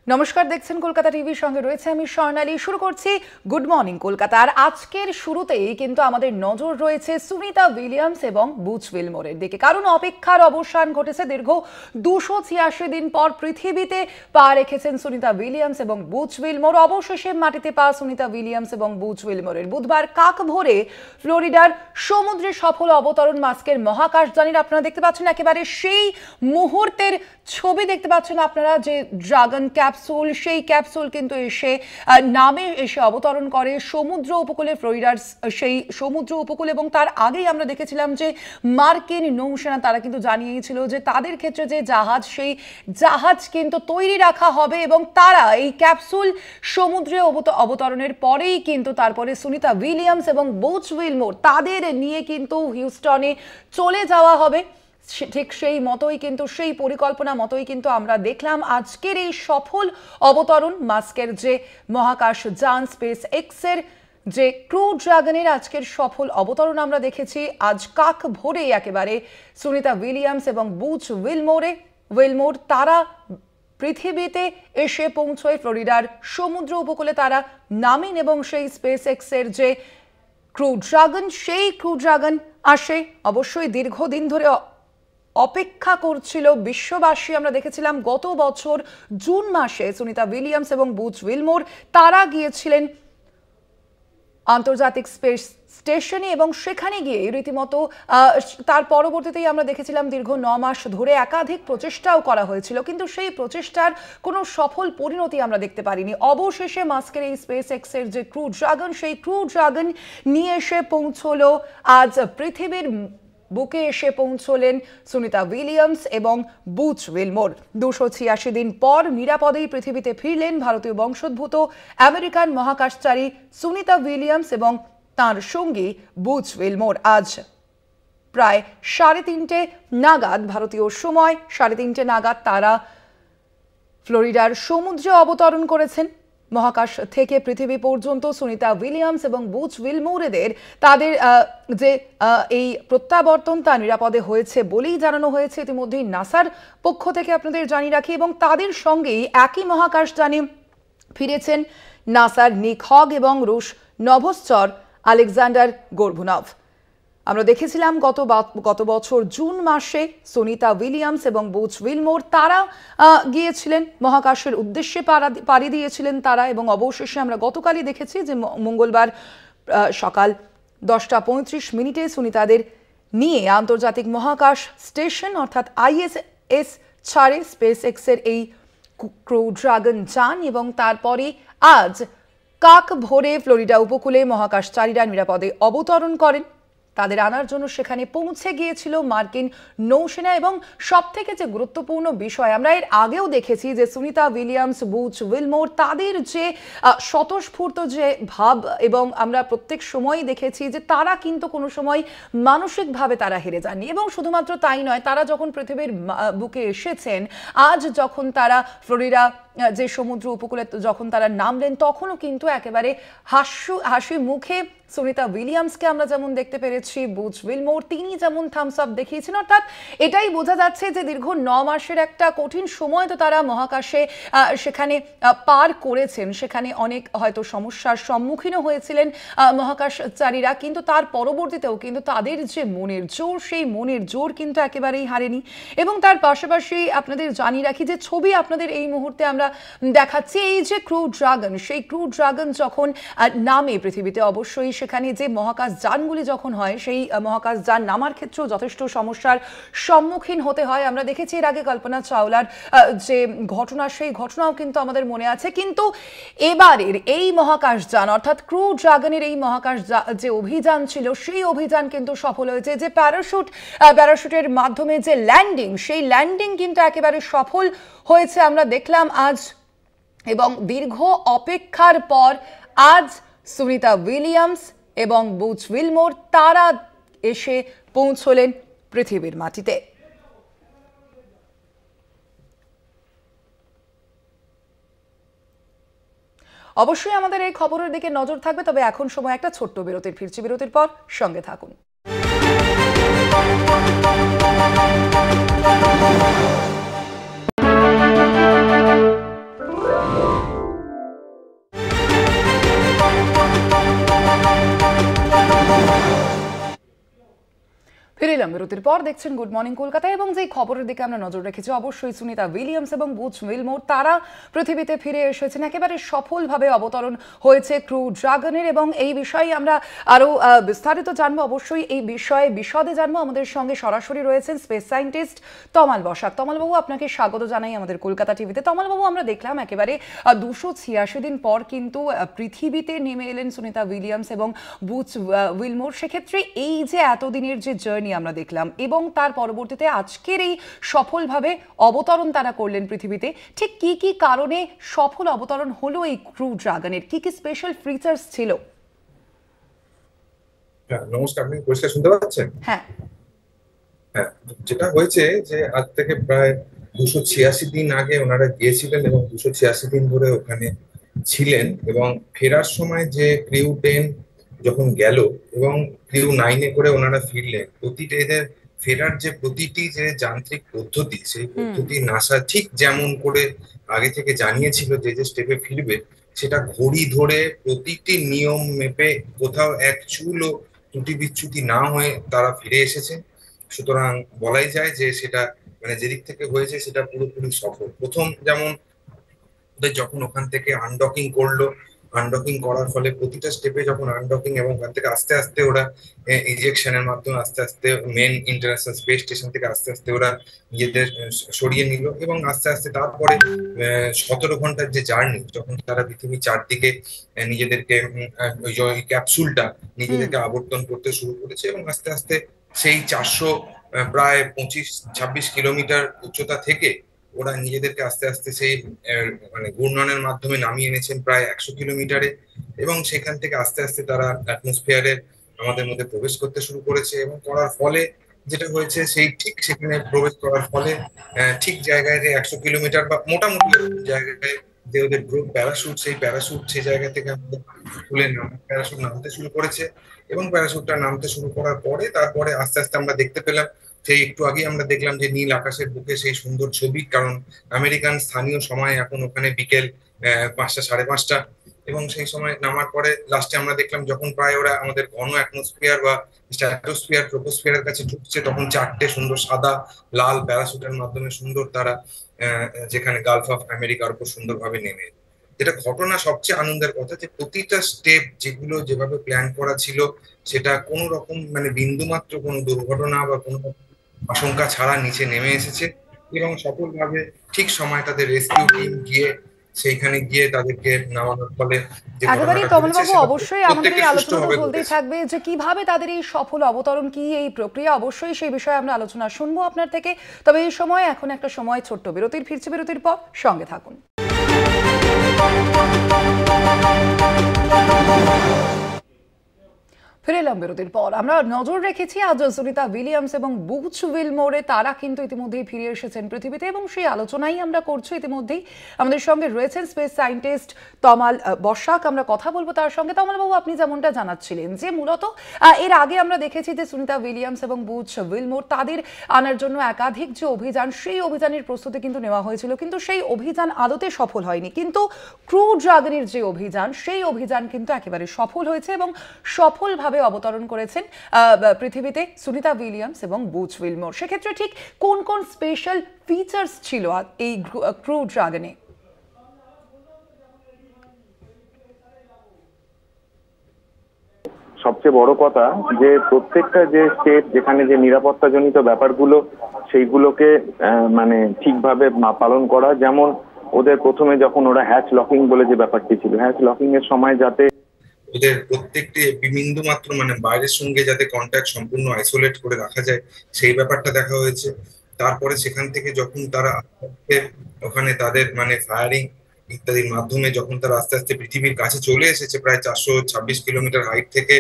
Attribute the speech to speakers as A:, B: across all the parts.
A: নমস্কার, দেখছেন কলকাতা টিভির সঙ্গে রয়েছে আমি স্বর্ণালী। শুরু করছি গুড মর্নিং কলকাতা। আর আজকের শুরুতেই কিন্তু আমাদের নজর রয়েছে সুনিতা উইলিয়ামস এবং বুচ উইলমোরের দিকে, কারণ অপেক্ষার অবসান ঘটেছে। দীর্ঘ 286 দিন পর পৃথিবীতে পা রেখেছেন সুনিতা উইলিয়ামস এবং বুচ উইলমোর। অবশেষে মাটিতে পা সুনিতা উইলিয়ামস এবং বুচ উইলমোরের। বুধবার কাক ভোরে ফ্লোরিডার সমুদ্রে সফল অবতরণ মাস্কের মহাকাশযানের। আপনারা দেখতে পাচ্ছেন একেবারে সেই মুহূর্তের ছবি দেখতে পাচ্ছেন আপনারা, যে ড্রাগন ক্যাপসুল, সেই ক্যাপসুল কিন্তু নামে এসে অবতরণ করে সমুদ্র উপকূলে, ফ্লোরিডার সেই সমুদ্র উপকূল। এবং তার আগেই আমরা দেখেছিলাম যে মার্কিন নৌসেনা তারা কিন্তু জানিয়েছিল যে তাদের ক্ষেত্রে যে জাহাজ, সেই জাহাজ কিন্তু তৈরি রাখা হবে এবং তারা এই ক্যাপসুল সমুদ্রে অবতরণের পরেই কিন্তু তারপরে সুনিতা উইলিয়ামস এবং বুচ উইলমোর তাদের নিয়ে কিন্তু হিউস্টনে চলে যাওয়া হবে। ঠিক সেই মতোই কিন্তু, সেই পরিকল্পনা মতোই কিন্তু আমরা দেখলাম আজকের এই সফল অবতরণ মাস্কের যে মহাকাশ যান স্পেস এক্সের যে ক্রু ড্রাগনের আজকের সফল অবতরণ আমরা দেখেছি। আজ কাক ভোরে একেবারে সুনিতা উইলিয়ামস এবং বুচ উইলমোর তারা পৃথিবীতে এসে পৌঁছয়। ফ্লোরিডার সমুদ্র উপকূলে তারা নামেন এবং সেই স্পেস এক্সের যে ক্রু ড্রাগন, সেই ক্রু ড্রাগন আসে। অবশ্যই দীর্ঘদিন ধরে অপেক্ষা করছিল বিশ্ববাসী। আমরা দেখেছিলাম গত বছর জুন মাসে সুনিতা উইলিয়ামস এবং বুচ উইলমোর তারা গিয়েছিলেন আন্তর্জাতিক স্পেস স্টেশনে এবং সেখানে গিয়ে রীতিমতো তার পরবর্তীতেই আমরা দেখেছিলাম দীর্ঘ 9 মাস ধরে একাধিক প্রচেষ্টাও করা হয়েছিল, কিন্তু সেই প্রচেষ্টার কোনো সফল পরিণতি আমরা দেখতে পারিনি। অবশেষে মাস্কের এই স্পেস এক্সের যে ক্রু ড্রাগন, সেই ক্রু ড্রাগন নিয়ে এসে পৌঁছলো আজ পৃথিবীর বুকে এসে পৌঁছলেন সুনিতা উইলিয়ামস এবং বুচ উইলমোর। 286 দিন পর নিরাপদেই পৃথিবীতে ফিরলেন ভারতীয় বংশোদ্ভূত আমেরিকান মহাকাশচারী সুনিতা উইলিয়ামস এবং তার সঙ্গী বুচ উইলমোর। আজ প্রায় 3:30 নাগাদ, ভারতীয় সময় 3:30 নাগাদ তারা ফ্লোরিডার সমুদ্রে অবতরণ করেছেন। মহাকাশ থেকে পৃথিবী পর্যন্ত সুনিতা উইলিয়ামস এবং বুচ উইলমোরেদের তাদের যে এই প্রত্যাবর্তন তা নিরাপদে হয়েছে বলেই জানানো হয়েছে ইতিমধ্যেই নাসার পক্ষ থেকে, আপনাদের জানিয়ে রাখি। এবং তাদের সঙ্গেই একই মহাকাশযানে ফিরেছেন নাসার নিক হগ এবং রুশ নভশ্চর আলেকজান্ডার গোরভুনভ। আমরা দেখেছিলাম গত বছর জুন মাসে সুনিতা উইলিয়ামস এবং বুচ উইলমোর তারা গিয়েছিলেন মহাকাশের উদ্দেশ্যে, পাড়ি দিয়েছিলেন তারা। এবং অবশেষে আমরা গতকালই দেখেছি যে মঙ্গলবার সকাল 10:35 সুনিতাদের নিয়ে আন্তর্জাতিক মহাকাশ স্টেশন অর্থাৎ ISS ছাড়ে স্পেস এক্সের এই ক্রু ড্রাগন যান। এবং তারপরে আজ কাক ভোরে ফ্লোরিডা উপকূলে মহাকাশচারীরা নিরাপদে অবতরণ করেন। তাদের আনার জন্য সেখানে পৌঁছে গিয়েছিল মার্কিন নৌসেনা। এবং সব থেকে যে গুরুত্বপূর্ণ বিষয়, আমরা এর আগেও দেখেছি যে সুনিতা উইলিয়ামস, বুচ উইলমোর তাদের যে স্বতঃস্ফূর্ত যে ভাব, এবং আমরা প্রত্যেক সময়ই দেখেছি যে তারা কিন্তু কোনো সময় মানসিকভাবে তারা হেরে যাননি। এবং শুধুমাত্র তাই নয়, তারা যখন পৃথিবীর বুকে এসেছেন, আজ যখন তারা ফ্লোরিডা যে সমুদ্র উপকূলে যখন তারা নামলেন, তখনও কিন্তু একেবারে হাসি মুখে সুনিতা উইলিয়ামসকে আমরা যেমন দেখতে পেরেছি, বুচ উইলমোর তিনি যেমন থামস আপ দেখিয়েছেন। অর্থাৎ এটাই বোঝা যাচ্ছে যে দীর্ঘ 9 মাসের একটা কঠিন সময় তো তারা মহাকাশে সেখানে পার করেছেন। সেখানে অনেক হয়তো সমস্যার সম্মুখীনও হয়েছিলেন মহাকাশচারীরা, কিন্তু তার পরবর্তীতেও কিন্তু তাদের যে মনের জোর, সেই মনের জোর কিন্তু একেবারেই হারেনি। এবং তার পাশাপাশি আপনাদের জানিয়ে রাখি যে ছবি আপনাদের এই মুহূর্তে আমরা দেখাচ্ছি, এই যে ক্রু ড্রাগন, সেই ক্রু ড্রাগন যখন নামে পৃথিবীতে, অবশ্যই সেখানে যে মহাকাশ যানগুলি যখন হয়, সেই মহাকাশ যান নামার ক্ষেত্রেও যথেষ্ট সমস্যার সম্মুখীন হতে হয়। আমরা দেখেছি এর আগে কল্পনা চাওলার যে ঘটনা, সেই ঘটনাও কিন্তু আমাদের মনে আছে। কিন্তু এবারের এই মহাকাশ যান অর্থাৎ ক্রু ড্রাগনের এই মহাকাশ যে অভিযান ছিল, সেই অভিযান কিন্তু সফল হয়েছে। যে প্যারাশুটের মাধ্যমে যে ল্যান্ডিং, সেই ল্যান্ডিং কিন্তু একেবারে সফল হয়েছে আমরা দেখলাম আজ। এবং দীর্ঘ অপেক্ষার পর আজ সুনিতা উইলিয়ামস এবং বুচ উইলমোর তারা এসে পৌঁছলেন পৃথিবীর মাটিতে। অবশ্যই আমাদের এই খবরের দিকে নজর থাকবে, তবে এখন সময় একটা ছোট্ট বিরতির। ফিরছি বিরতির পর, সঙ্গে থাকুন। বিরতির পর দেখছেন গুড মর্নিং কলকাতা এবং যেই খবরের দিকে আমরা নজর রেখেছি অবশ্যই সুনিতা উইলিয়ামস এবং বুচ উইলমোর তারা পৃথিবীতে ফিরে এসেছেন, একেবারে সফলভাবে অবতরণ হয়েছে ক্রু ড্রাগনের এবং এই বিষয়ে আমরা আরো বিস্তারিত জানবো। অবশ্যই এই বিষয়ে বিশদে জানবো। আমাদের সঙ্গে সরাসরি রয়েছেন স্পেস সায়েন্টিস্ট তমাল বসাক। তমালবাবু, আপনাকে স্বাগত জানাই আমাদের কলকাতা টিভিতে। তমালবাবু, আমরা দেখলাম একেবারে 286 দিন পর কিন্তু পৃথিবীতে নেমে এলেন সুনিতা উইলিয়ামস এবং বুচ উইলমোর। সেক্ষেত্রে এই যে এতদিনের যে জার্নি আমরা দেখলাম এবং তার পরবর্তীতে আজকের এই সফলভাবে অবতরণ তারা করলেন পৃথিবীতে, ঠিক কি কি কারণে সফল অবতরণ হলো এই ক্রু ড্রাগনের, কি কি স্পেশাল ফিচার্স ছিল?
B: নমস্কার, আপনি পরিষ্কার শুনতে পাচ্ছেন?
A: হ্যাঁ।
B: হ্যাঁ, যেটা হয়েছে যে আজ থেকে প্রায় 286 দিন আগে ওনারা গিয়েছিলেন এবং 286 দিন ধরে ওখানে ছিলেন এবং ফেরার সময় যে ক্রিউ 10 যখন গেল এবং ক্রিউ 9-এ করে ওনারা ফিরলেন, প্রতিটা এদের ফেরার যে প্রতিটি যে যান্ত্রিক পদ্ধতি, সেই পদ্ধতি নাসা ঠিক যেমন করে আগে থেকে জানিয়েছিল যে যে স্টেপে ফিরবে, সেটা ঘড়ি ধরে প্রতিটি নিয়ম মেপে কোথাও এক চুলও ত্রুটি বিচ্যুতি না হয়ে তারা ফিরে এসেছে। সুতরাং বলাই যায় যে সেটা মানে যেদিক থেকে হয়েছে সেটা পুরোপুরি সফল। প্রথম যেমন ওদের যখন ওখান থেকে আনডকিং করলো, আনডকিং করার ফলে প্রতিটা স্টেপে যখন আনডকিং এবং ওখান থেকে আস্তে আস্তে ওরা ইজেকশনের মাধ্যমে আস্তে আস্তে মেন ইন্টারন্যাশনাল স্পেস স্টেশন থেকে আস্তে আস্তে ওরা নিজেদের সরিয়ে নিল এবং আস্তে আস্তে তারপরে 17 ঘন্টার যে জার্নি, যখন তারা পৃথিবীর চারদিকে নিজেদেরকে ওই যে ক্যাপসুলটা নিজেদেরকে আবর্তন করতে শুরু করেছে এবং আস্তে আস্তে সেই 400 প্রায় 25-26 কিলোমিটার উচ্চতা থেকে ওরা নিজেদেরকে আস্তে আস্তে সেই মানে ঘূর্ণনের মাধ্যমে নামিয়ে এনেছেন প্রায় 100 কিলোমিটারে এবং সেখান থেকে আস্তে আস্তে তারা অ্যাটমসফিয়ারে আমাদের মধ্যে প্রবেশ করতে শুরু করেছে এবং করার ফলে যেটা হয়েছে সেই ঠিক সেখানে প্রবেশ করার ফলে ঠিক জায়গায় 100 কিলোমিটার বা মোটামুটি জায়গায় যে ওদের গ্রুপ প্যারাশুট, সেই প্যারাশুট সেই জায়গা থেকে আমাদের খুলে প্যারাশুট নামতে শুরু করেছে এবং প্যারাশুটটা নামতে শুরু করার পরে তারপরে আস্তে আস্তে আমরা দেখতে পেলাম সেই একটু আগে আমরা দেখলাম যে নীল আকাশের বুকে সেই সুন্দর ছবি, কারণ আমেরিকান স্থানীয় সময় এখন ওখানে বিকেল 5টা 5:30 এবং সেই সময় নামার পরে লাস্টে আমরা দেখলাম যখন প্রায় ওরা আমাদের ঘন অ্যাটমসফিয়ার বা স্ট্র্যাটোস্ফিয়ার ট্রোপোস্ফিয়ারের কাছে ঢুকছে, তখন 4টে সুন্দর সাদা লাল প্যারাশুটের মাধ্যমে সুন্দর তারা যেখানে গালফ অফ আমেরিকার উপর সুন্দরভাবে নেমে। যেটা ঘটনা সবচেয়ে আনন্দের কথা যে প্রতিটা স্টেপ যেগুলো যেভাবে প্ল্যান করা ছিল সেটা কোনো রকম মানে বিন্দুমাত্র কোনো দুর্ঘটনা বা কোনো আশঙ্কা ছাড়া নিচে নেমে এসেছে এবং সফলভাবে ঠিক সময় তাদের রেস্কিউ টিম গিয়ে সেইখানে গিয়ে তাদেরকে নামানোর ফলে যে
A: একেবারেই
B: ঘটনাটা ঘটেছে
A: তমালবাবু,
B: সেটা
A: অবশ্যই আমাদের
B: প্রত্যেকে
A: এই আলোচনা তো
B: সুষ্ঠুভাবে
A: চলতেই
B: ঘটেছে।
A: থাকবে যে কিভাবে তাদের এই সফল অবতরণ, কি এই প্রক্রিয়া, অবশ্যই সেই বিষয়ে আমরা আলোচনা শুনবো আপনার থেকে। তবে এই সময় এখন একটা সময় ছোট্ট বিরতির, ফিরছে বিরতির পর, সঙ্গে থাকুন। ফিরে এলাম বিরতির পর। আমরা নজর রেখেছি আজ সুনিতা উইলিয়ামস এবং বুচ উইলমোরে, তারা কিন্তু ইতিমধ্যেই ফিরে এসেছেন পৃথিবীতে এবং সেই আলোচনাই আমরা করছি। ইতিমধ্যেই আমাদের সঙ্গে রয়েছেন স্পেস সায়েন্টিস্ট তমাল বসাক, আমরা কথা বলবো তার সঙ্গে। তমালবাবু, আপনি যেমনটা জানাচ্ছিলেন যে মূলত এর আগে আমরা দেখেছি যে সুনিতা উইলিয়ামস এবং বুচ উইলমোর তাদের আনার জন্য একাধিক যে অভিযান, সেই অভিযানের প্রস্তুতি কিন্তু নেওয়া হয়েছিল, কিন্তু সেই অভিযান আদতে সফল হয়নি। কিন্তু ক্রু ড্রাগনের যে অভিযান, সেই অভিযান কিন্তু একেবারে সফল হয়েছে এবং সফলভাবে অবতরণ করেছেন পৃথিবীতে সুনিতা উইলিয়ামস এবং বুচ উইলমোর। সেক্ষেত্রে ঠিক কোন কোন স্পেশাল ফিচার্স ছিল এই ক্রু ড্রাগনে?
C: সবচেয়ে বড় কথা যে প্রত্যেকটা যে স্টেপ যেখানে যে নিরাপত্তাজনিত ব্যাপারগুলো সেইগুলোকে মানে ঠিকভাবে পালন করা। যেমন ওদের প্রথমে যখন ওরা হ্যাচ লকিং বলে যে ব্যাপারটি ছিল, হ্যাচ লকিং এর সময় যাতে
B: ওদের প্রত্যেকটি বিন্দু মাত্র মানে বাইরের সঙ্গে যাতে কন্ট্যাক্ট সম্পূর্ণ আইসোলেট করে রাখা যায় সেই ব্যাপারটা দেখা হয়েছে। তারপরে সেখান থেকে যখন তারা ওখানে তাদের মানে ফায়ারিং ইত্যাদির মাধ্যমে যখন তারা আস্তে আস্তে পৃথিবীর কাছে চলে এসেছে প্রায় 426 কিলোমিটার হাইট থেকে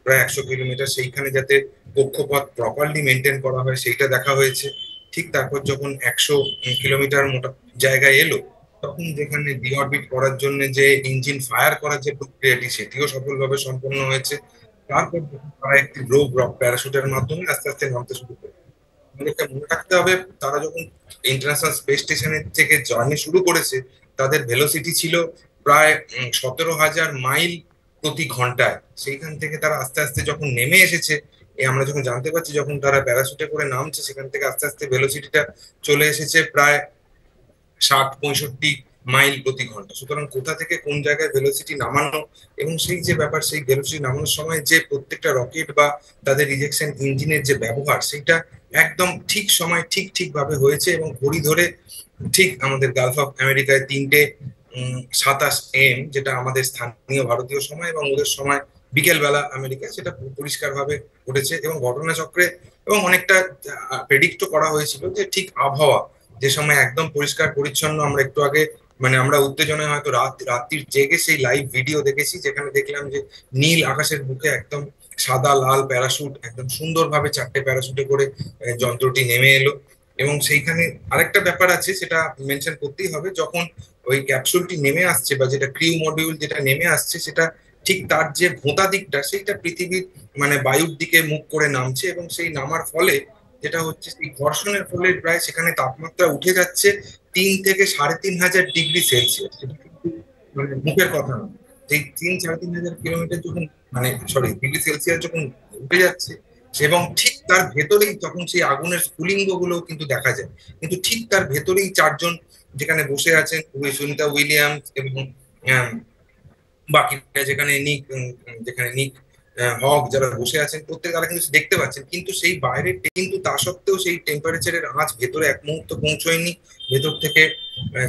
B: প্রায় 100 কিলোমিটার, সেইখানে যাতে কক্ষপথ প্রপারলি মেনটেন করা হয় সেইটা দেখা হয়েছে। ঠিক তারপর যখন 100 কিলোমিটার মোটা জায়গায় এলো, তখন যেখানে ডিঅরবিট করার জন্য যে ইঞ্জিন ফায়ার করার যে প্রক্রিয়াটি সেটিও সফলভাবে সম্পন্ন হয়েছে। তারপর তারা একটি রোগ রক প্যারাশুটের মাধ্যমে আস্তে আস্তে নামতে শুরু করে। আমাদেরকে মনে রাখতে হবে তারা যখন ইন্টারন্যাশনাল স্পেস স্টেশনের থেকে জার্নি শুরু করেছে তাদের ভেলোসিটি ছিল প্রায় 17,000 মাইল প্রতি ঘন্টায়। সেইখান থেকে তারা আস্তে আস্তে যখন নেমে এসেছে আমরা যখন জানতে পারছি, যখন তারা প্যারাশুটে করে নামছে, সেখান থেকে আস্তে আস্তে ভেলোসিটিটা চলে এসেছে প্রায় 60-65 মাইল প্রতি ঘন্টা। সুতরাং কোথা থেকে কোন জায়গায় ভেলোসিটি নামানো এবং সেই যে ব্যাপার, সেই ভেলোসিটি নামানোর সময় যে প্রত্যেকটা রকেট বা তাদের রিজেকশন ইঞ্জিনের যে ব্যবহার, সেটা একদম ঠিক সময় ঠিক ভাবে হয়েছে। এবং ঘড়ি ধরে ঠিক আমাদের গালফ অফ আমেরিকায় 3:27 AM, যেটা আমাদের স্থানীয় ভারতীয় সময়, এবং ওদের সময় বিকেল বেলা আমেরিকায়, সেটা পরিষ্কারভাবে ঘটেছে। এবং ঘটনাচক্রে এবং অনেকটা প্রেডিক্টও করা হয়েছিল যে ঠিক আবহাওয়া যে সময় একদম পরিষ্কার পরিচ্ছন্ন, আমরা একটু আগে মানে আমরা উত্তেজনায় হয়তো রাত্রির জেগে সেই লাইভ ভিডিও দেখেছি, যেখানে দেখলাম যে নীল আকাশের বুকে একদম সাদা লাল প্যারাশুট একদম সুন্দরভাবে 4টে প্যারাশুটে করে যন্ত্রটি নেমে এলো। এবং সেইখানে আরেকটা ব্যাপার আছে, সেটা মেনশন করতেই হবে, যখন ওই ক্যাপসুলটি নেমে আসছে বা যেটা ক্রিউ মডিউল যেটা নেমে আসছে, সেটা ঠিক তার যে ভোঁতা দিকটা সেইটা পৃথিবীর মানে বায়ুর দিকে মুখ করে নামছে। এবং সেই নামার ফলে যেটা হচ্ছে, সেই ঘর্ষণের ফলে প্রায় সেখানে তাপমাত্রা উঠে যাচ্ছে 3 থেকে 3,500 ডিগ্রি সেলসিয়াস। সেটা কিন্তু মানে মুখের কথা না। এই 3-3,500 কিলোমিটার যখন মানে ডিগ্রি সেলসিয়াস যখন উঠে যাচ্ছে, এবং ঠিক তার ভেতরেই তখন সেই আগুনের স্ফুলিঙ্গ গুলো কিন্তু দেখা যায়। কিন্তু ঠিক তার ভেতরেই 4জন যেখানে বসে আছেন, সুনিতা উইলিয়ামস এবং বাকিরা যেখানে নিক হক যারা বসে আছেন, প্রত্যেকে তারা কিন্তু দেখতে পাচ্ছেন। কিন্তু সেই বাইরে কিন্তু তা সত্ত্বেও সেই টেম্পারেচারের আঁচ ভেতরে এক মুহূর্ত পৌঁছয়নি। ভেতর থেকে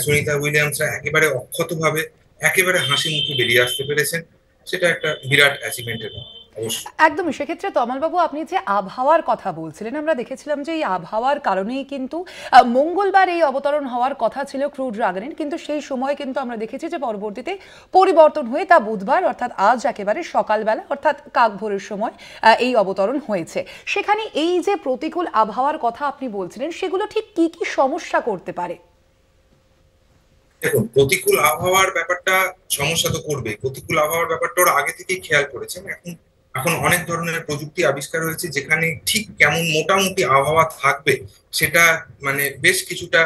B: সুনিতা উইলিয়ামসরা একেবারে অক্ষত ভাবে একেবারে হাসি মুখে বেরিয়ে আসতে পেরেছেন। সেটা একটা বিরাট অ্যাচিভমেন্টের অবশ্যই।
A: একদমই। সেক্ষেত্রে তমালবাবু, আপনি যে আবহাওয়ার কথা বলছিলেন, আমরা দেখেছিলাম যে এই আবহাওয়ার কারণেই কিন্তু মঙ্গলবার এই অবতরণ হওয়ার কথা ছিল ক্রু ড্রাগনের, কিন্তু সেই সময় কিন্তু আমরা দেখেছি যে পরবর্তীতে পরিবর্তন হয়ে তা বুধবার অর্থাৎ আজ একেবারে সকালবেলা অর্থাৎ কাকভোরের সময় এই অবতরণ হয়েছে। সেখানে এই যে প্রতিকূল আবহাওয়ার কথা আপনি বলছিলেন, সেগুলো ঠিক কি কি সমস্যা করতে পারে?
B: দেখুন, প্রতিকূল আবহাওয়ার ব্যাপারটা সমস্যা তো করবে। প্রতিকূল আবহাওয়ার ব্যাপারটা ওরা আগে থেকেই খেয়াল করেছেন। এখন এখন অনেক ধরনের প্রযুক্তি আবিষ্কার হয়েছে, যেখানে ঠিক কেমন মোটামুটি আবহাওয়া থাকবে সেটা মানে বেশ কিছুটা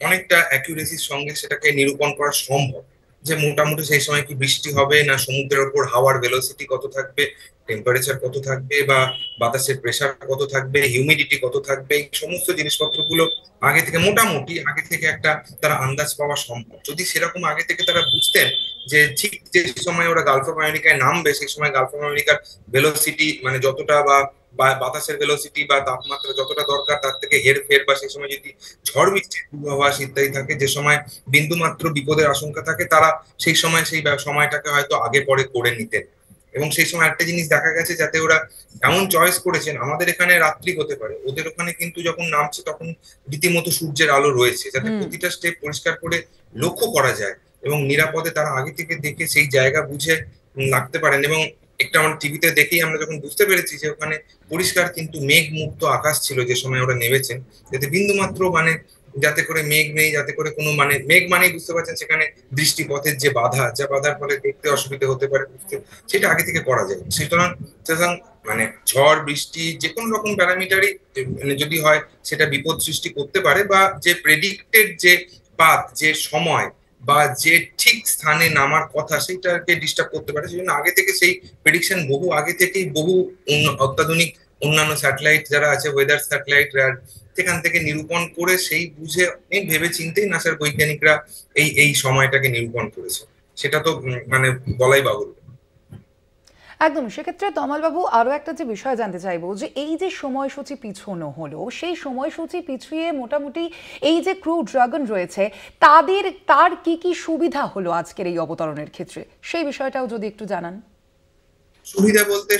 B: অনেকটা অ্যাকিউরেসির সঙ্গে সেটাকে নিরূপণ করা সম্ভব। যে মোটামুটি সেই সময় কি বৃষ্টি হবে, না সমুদ্রের ওপর হাওয়ার ভেলোসিটি কত থাকবে, টেম্পারেচার কত থাকবে, বা বাতাসের প্রেসার কত থাকবে, হিউমিডিটি কত থাকবে, এই সমস্ত জিনিসপত্রগুলো আগে থেকে মোটামুটি আগে থেকে একটা তারা আন্দাজ পাওয়া সম্ভব। যদি সেরকম আগে থেকে তারা বুঝতেন যে ঠিক যে সময় ওরা গালফ অফ আমেরিকায় নামবে, সেই সময় গালফ অফ আমেরিকার ভেলোসিটি মানে যতটা বা বাতাসের ভেলোসিটি বা তাপমাত্রা যতটা দরকার তার থেকে হেরফের, বা সেই সময় যদি ঝড় বৃষ্টির পূর্বাভাস ইত্যাদি থাকে, যে সময় বিন্দুমাত্র বিপদের আশঙ্কা থাকে, তারা সেই সময় সেই সময়টাকে হয়তো আগে পরে করে নিতেন। এবং সেই সময় একটা জিনিস দেখা গেছে, যাতে ওরা এমন চয়েস করেছেন, আমাদের এখানে রাত্রি হতে পারে, ওদের ওখানে কিন্তু যখন নামছে তখন রীতিমতো সূর্যের আলো রয়েছে, যাতে প্রতিটা স্টেপ পরিষ্কার করে লক্ষ্য করা যায় এবং নিরাপদে তারা আগে থেকে দেখে সেই জায়গা বুঝে লাগতে পারেন। এবং একটা আমরা টিভিতে দেখেই আমরা যখন বুঝতে পেরেছি যে ওখানে পরিষ্কার কিন্তু মেঘ মুক্ত আকাশ ছিল যে সময় ওরা নেমেছেন, যাতে বিন্দুমাত্র মানে যাতে করে মেঘ নেই, যাতে করে কোনো মানে মেঘ মানেই বুঝতে পারছেন সেখানে দৃষ্টিপথের যে বাধা, যা বাধার ফলে দেখতে অসুবিধা হতে পারে, সেটা আগে থেকে করা যায়। সুতরাং সুতরাং মানে ঝড় বৃষ্টি যে কোনো রকম প্যারামিটারই মানে যদি হয়, সেটা বিপদ সৃষ্টি করতে পারে, বা যে প্রেডিক্টেড যে পাথ, যে সময় বা যে ঠিক স্থানে নামার কথা, সেইটাকে ডিস্টার্ব করতে পারে। সেই জন্য আগে থেকে সেই প্রেডিকশন বহু আগে থেকেই বহু অত্যাধুনিক অন্যান্য স্যাটেলাইট যারা আছে, ওয়েদার স্যাটেলাইট, সেখান থেকে নিরূপণ করে সেই বুঝে অনেক ভেবে চিন্তেই নাসার বৈজ্ঞানিকরা এই এই সময়টাকে নিরূপণ করেছে। সেটা তো মানে বলাই বাহুল্য।
A: একদম। সেক্ষেত্রে তমালবাবু, আরো একটা যে বিষয় জানতে চাইবো, যে এই যে সময়সূচি পিছানো হলো, সেই সময়সূচি পিছিয়ে মোটামুটি এই যে ক্রু ড্রাগন রয়েছে তার কি কি সুবিধা হলো আজকের এই অবতরণের ক্ষেত্রে, সেই বিষয়টাও যদি একটু জানান।
B: সুবিধা বলতে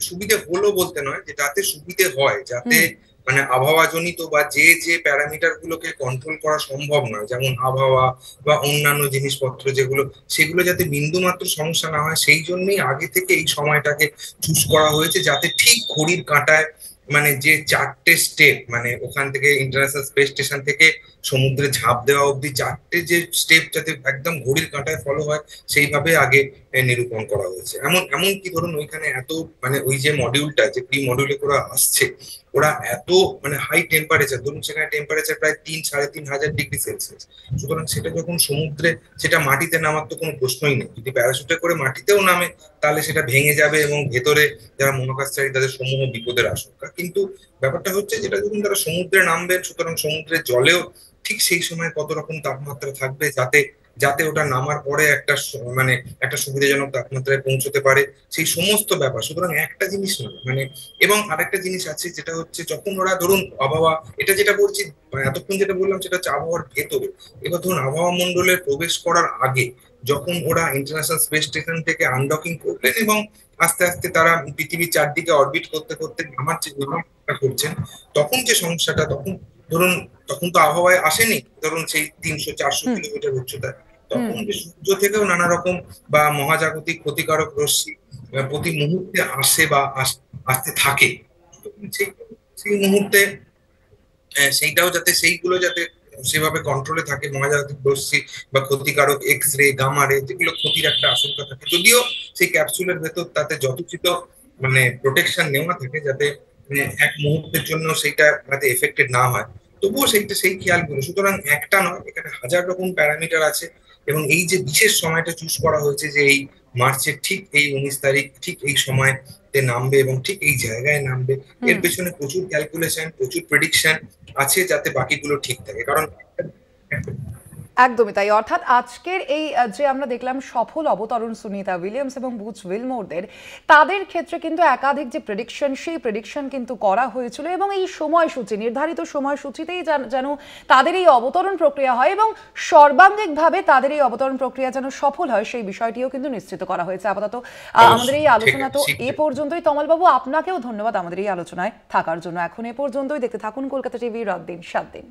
B: সুবিধে হলো বলতে নয়, যে যাতে সুবিধে হয়, যাতে মানে আবহাওয়া জনিত বা যে যে প্যারামিটার গুলোকে কন্ট্রোল করা সম্ভব নয়, যেমন আবহাওয়া বা অন্যান্য জিনিসপত্র যেগুলো, সেগুলো যাতে বিন্দুমাত্র সমস্যা না হয়, সেই জন্যই আগে থেকে এই সময়টাকে চুজ করা হয়েছে, যাতে ঠিক ঘড়ির কাঁটায় মানে যে 4টে স্টেপ, মানে ওখান থেকে ইন্টারন্যাশনাল স্পেস স্টেশন থেকে সমুদ্রে ঝাঁপ দেওয়া অবধি 4টে যে স্টেপ যাতে একদম ঘড়ির কাঁটায় ফলো হয় সেইভাবে আগে নিরূপণ করা হয়েছে। এমনকি ধরুন ওইখানে এত মানে ওই যে মডিউলটা যে প্রি মডিউলে ওরা আসছে, ওরা এত মানে হাই টেম্পারেচার, ধরুন সেখানে টেম্পারেচার প্রায় 3-3.5 ডিগ্রি সেলসিয়াস। সুতরাং সেটা যখন সমুদ্রে, সেটা মাটিতে নামার তো কোনো প্রশ্নই নেই। যদি প্যারাশুটে করে মাটিতেও নামে তাহলে সেটা ভেঙে যাবে এবং ভেতরে যারা মহাকাশচারী তাদের সমূহ বিপদের আশঙ্কা। কিন্তু ব্যাপারটা হচ্ছে যেটা যখন তারা সমুদ্রে নামবেন, সুতরাং সমুদ্রের জলেও ঠিক সেই সময় কত রকম তাপমাত্রা থাকবে যাতে যাতে ওটা নামার পরে মানে একটা সুবিধাজনক তাপমাত্রায় পৌঁছতে পারে, সেই সমস্ত ব্যাপার। সুতরাং একটা জিনিস নয় মানে, এবং আরেকটা জিনিস আছে যেটা হচ্ছে যখন ওরা ধরুন আবহাওয়া, এটা যেটা বলছি মানে এতক্ষণ যেটা বললাম সেটা হচ্ছে আবহাওয়ার ভেতরে। এবার ধরুন আবহাওয়া মণ্ডলে প্রবেশ করার আগে যখন ওরা ইন্টারন্যাশনাল স্পেস স্টেশন থেকে আনডকিং করলেন এবং আস্তে আস্তে তারা পৃথিবীর চারদিকে অরবিট করতে করতে নামার করছেন, তখন যে সমস্যাটা, ধরুন তখন তো আবহাওয়ায় আসেনি ধরুন সেই 300-400 কিলোমিটার উচ্চতায়, তখন যে সূর্য থেকেও নানা রকম বা মহাজাগতিক ক্ষতিকারক রশ্মি প্রতি মুহূর্তে আসে বা আসতে থাকে। সেই সেই মুহূর্তে সেইটাও যাতে সেইগুলো যাতে সেভাবে কন্ট্রোলে থাকে, মহাজাগতিক রশ্মি বা ক্ষতিকারক এক্স রে, গামা রে, যেগুলো ক্ষতির একটা আশঙ্কা থাকে, যদিও সেই ক্যাপসুলের ভেতর তাতে যথোচিত মানে প্রোটেকশন নেওয়া থাকে যাতে এক মুহূর্তের জন্য সেইটা যাতে এফেক্টেড না হয়, তবুও সেই খেয়ালগুলো। সুতরাং একটা নয়, এখানে হাজার রকম প্যারামিটার আছে। এবং এই যে বিশেষ সময়টা চুজ করা হয়েছে যে এই মার্চের ঠিক এই 19 তারিখ ঠিক এই সময়তে নামবে এবং ঠিক এই জায়গায় নামবে, এর পেছনে প্রচুর ক্যালকুলেশন, প্রচুর প্রেডিকশন আছে যাতে বাকিগুলো ঠিক থাকে। কারণ
A: একদমই তাই। অর্থাৎ আজকের এই যে আমরা দেখলাম সফল অবতরণ সুনিতা উইলিয়ামস এবং বুচ উইলমোরদের, তাদের ক্ষেত্রে কিন্তু একাধিক যে প্রেডিকশন, সেই প্রেডিকশন কিন্তু করা হয়েছিল এবং এই সময়সূচি, নির্ধারিত সময়সূচিতেই যেন তাদের এই অবতরণ প্রক্রিয়া হয় এবং সর্বাঙ্গিকভাবে তাদের এই অবতরণ প্রক্রিয়া যেন সফল হয়, সেই বিষয়টিও কিন্তু নিশ্চিত করা হয়েছে। আপাতত আমাদের এই আলোচনা তো এ পর্যন্তই। তমালবাবু, আপনাকেও ধন্যবাদ আমাদের এই আলোচনায় থাকার জন্য। এখন এ পর্যন্তই। দেখতে থাকুন কলকাতা টিভি, রাত দিন 7 দিন।